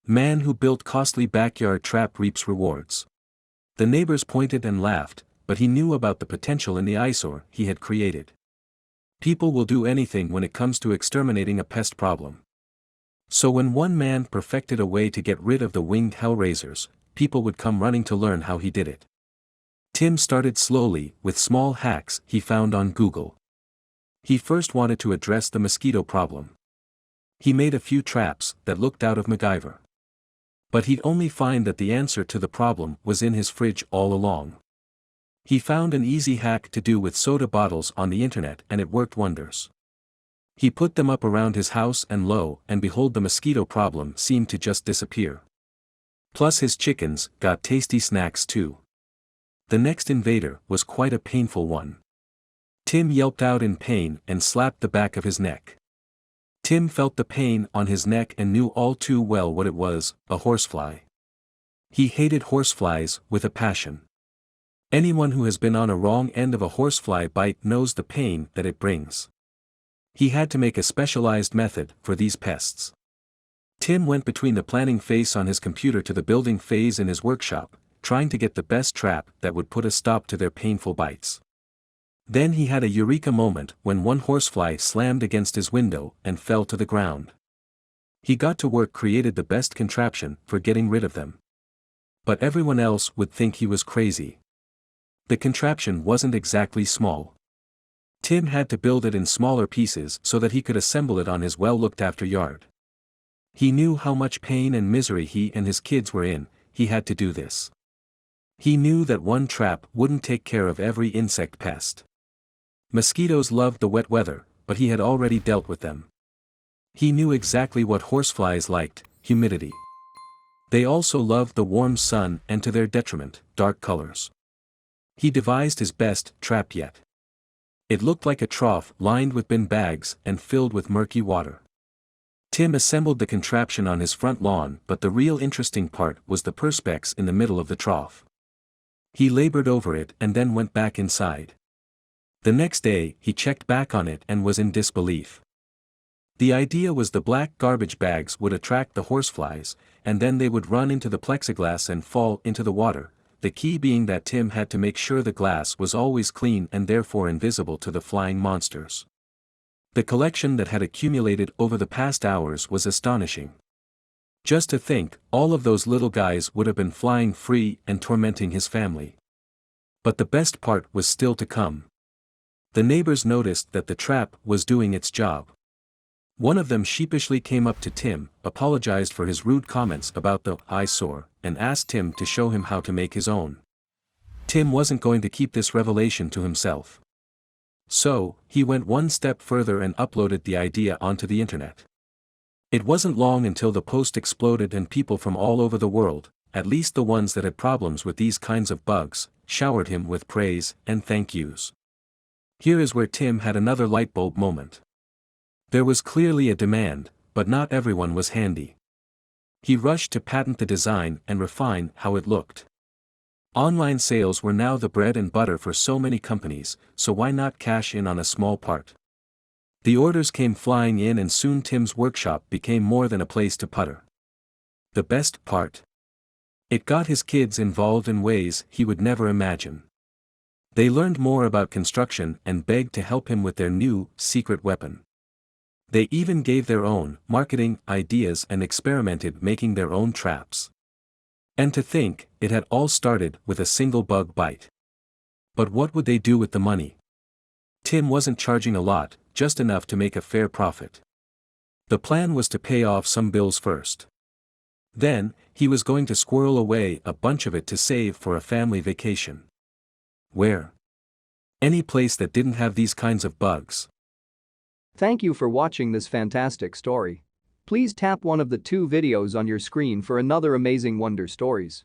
Man who built costly backyard trap reaps rewards. The neighbors pointed and laughed, but he knew about the potential in the eyesore he had created. People will do anything when it comes to exterminating a pest problem. So when one man perfected a way to get rid of the winged hellraisers, people would come running to learn how he did it. Tim started slowly, with small hacks he found on Google. He first wanted to address the mosquito problem. He made a few traps that looked out of MacGyver. But he'd only find that the answer to the problem was in his fridge all along. He found an easy hack to do with soda bottles on the internet and it worked wonders. He put them up around his house and lo and behold the mosquito problem seemed to just disappear. Plus his chickens got tasty snacks too. The next invader was quite a painful one. Tim yelped out in pain and slapped the back of his neck. Tim felt the pain on his neck and knew all too well what it was, a horsefly. He hated horseflies with a passion. Anyone who has been on a wrong end of a horsefly bite knows the pain that it brings. He had to make a specialized method for these pests. Tim went between the planning phase on his computer to the building phase in his workshop, trying to get the best trap that would put a stop to their painful bites. Then he had a eureka moment when one horsefly slammed against his window and fell to the ground. He got to work, created the best contraption for getting rid of them. But everyone else would think he was crazy. The contraption wasn't exactly small. Tim had to build it in smaller pieces so that he could assemble it on his well-looked-after yard. He knew how much pain and misery he and his kids were in, he had to do this. He knew that one trap wouldn't take care of every insect pest. Mosquitoes loved the wet weather, but he had already dealt with them. He knew exactly what horseflies liked, humidity. They also loved the warm sun and to their detriment, dark colors. He devised his best trap yet. It looked like a trough lined with bin bags and filled with murky water. Tim assembled the contraption on his front lawn, but the real interesting part was the perspex in the middle of the trough. He labored over it and then went back inside. The next day, he checked back on it and was in disbelief. The idea was the black garbage bags would attract the horseflies, and then they would run into the plexiglass and fall into the water, the key being that Tim had to make sure the glass was always clean and therefore invisible to the flying monsters. The collection that had accumulated over the past hours was astonishing. Just to think, all of those little guys would have been flying free and tormenting his family. But the best part was still to come. The neighbors noticed that the trap was doing its job. One of them sheepishly came up to Tim, apologized for his rude comments about the eyesore, and asked Tim to show him how to make his own. Tim wasn't going to keep this revelation to himself. So, he went one step further and uploaded the idea onto the internet. It wasn't long until the post exploded and people from all over the world, at least the ones that had problems with these kinds of bugs, showered him with praise and thank yous. Here is where Tim had another light bulb moment. There was clearly a demand, but not everyone was handy. He rushed to patent the design and refine how it looked. Online sales were now the bread and butter for so many companies, so why not cash in on a small part? The orders came flying in and soon Tim's workshop became more than a place to putter. The best part? It got his kids involved in ways he would never imagine. They learned more about construction and begged to help him with their new, secret weapon. They even gave their own marketing ideas and experimented making their own traps. And to think, it had all started with a single bug bite. But what would they do with the money? Tim wasn't charging a lot, just enough to make a fair profit. The plan was to pay off some bills first. Then, he was going to squirrel away a bunch of it to save for a family vacation. Where? Any place that didn't have these kinds of bugs. Thank you for watching this fantastic story. Please tap one of the two videos on your screen for another amazing Wonder Stories.